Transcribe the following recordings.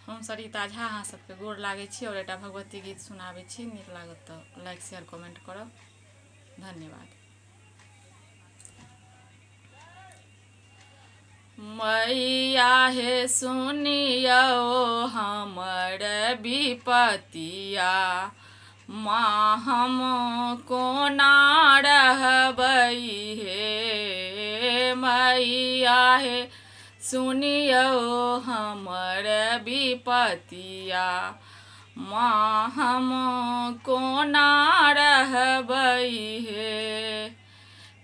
हम सरिता झा अहाँ सबके गोर लागै छी और एटा भगवती गीत सुनाबै छी। नीक लागत तऽ लाइक शेयर कमेंट करब। धन्यवाद। मैया हे सुनियो हमर विपतिया, माँ हम कोना रहबै हे। मैया हे सुनियो हमर विपतिया, माँ हम कोना रहबै हे।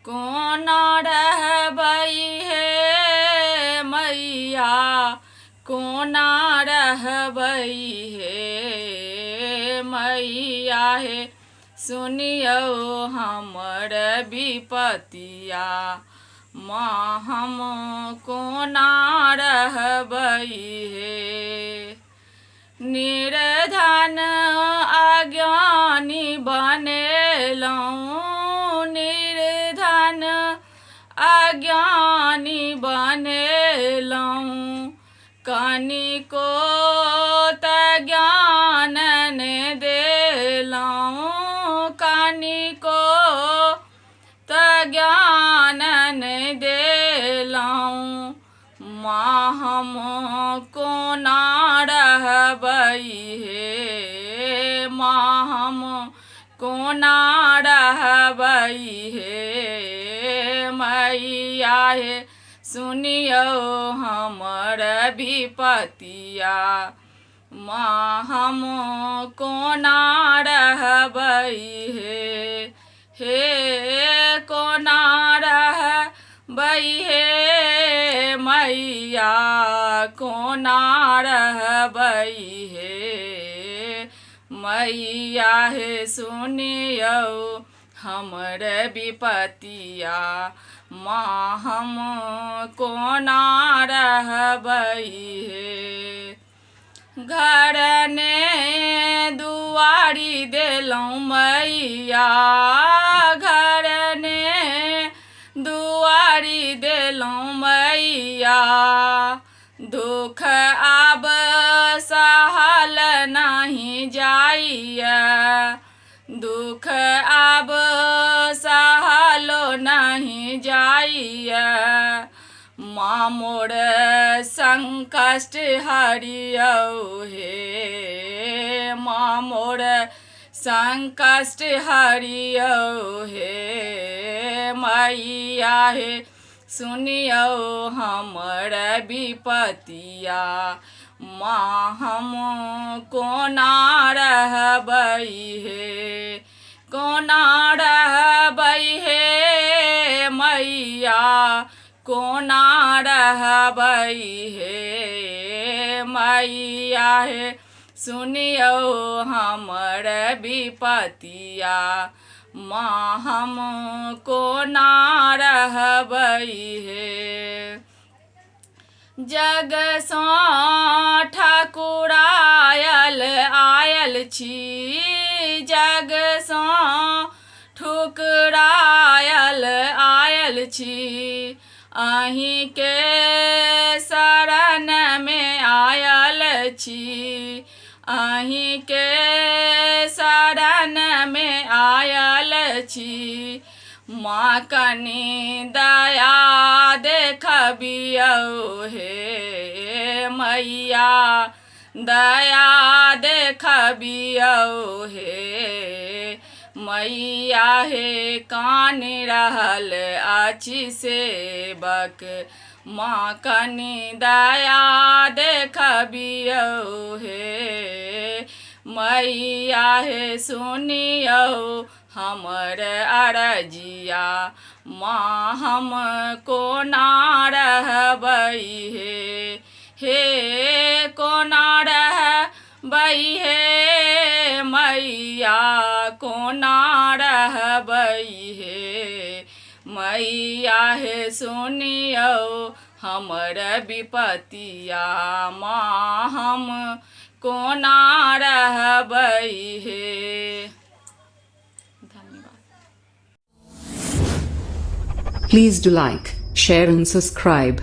कोना रहबै हे मैया, कोना रहबै हे। मैया हे सुनियो हमर विपतिया, माँ हम कोना रहबै हे। निर्धन अज्ञानी बनेलहुँ, निर्धन अज्ञानी बनेलहुँ। कनिको तऽ ज्ञान ने देलहुँ, कनिको तऽ ज्ञान ने देलहुँ। माँ हम कोना रहबै हे, माँ हम कोना रहबै हे। मैया हे सुनियो हमर विपतिया, माँ हम कोना रहबै हे। हे कोना रहबै हे मैया, कोना रहबै हे। मैया हे सुनियो हमर विपतिया, माँ हम कोना रहबै हे। घर ने दुआरी देलहुँ मैया, घर ने दुआरी देलहुँ मैया। दुख आब सहल नहीं जाइए, दुख आब सहलो नहीं जाइए। माँ मोर संकष्ट हरियो हे, माँ मोर संकष्ट हरियो हे। मैया हे सुनियो हमर विपतिया, माँ हम कोना रहबै हे। कोना रहबै हे मैया, कोना रहबै हे। मैया हे सुनियो हमर विपतिया, माँ हम कोना रहबै हे। जग सँ ठकुरायल आयल छी, जग सँ ठुकरायल आयल छी। अहीं के शरण में आयल छी, अहीं के शरण में आयल छी। माँ कनि दया देखबियो हे मैया, दया देखबियो हे। मैया हे कानि रहल अछि सेवक, माँ कनि दया देखबियो हे। मैया हे सुनियो हमर अरजिया, माँ हम कोना रहबै हे। हे कोना रहबै हे मैया, कोना रहबै हे। मैया हे सुनियो हमर विपतिया, माँ हम कोना रहबै हे। धन्यवाद। Please do like, share and subscribe.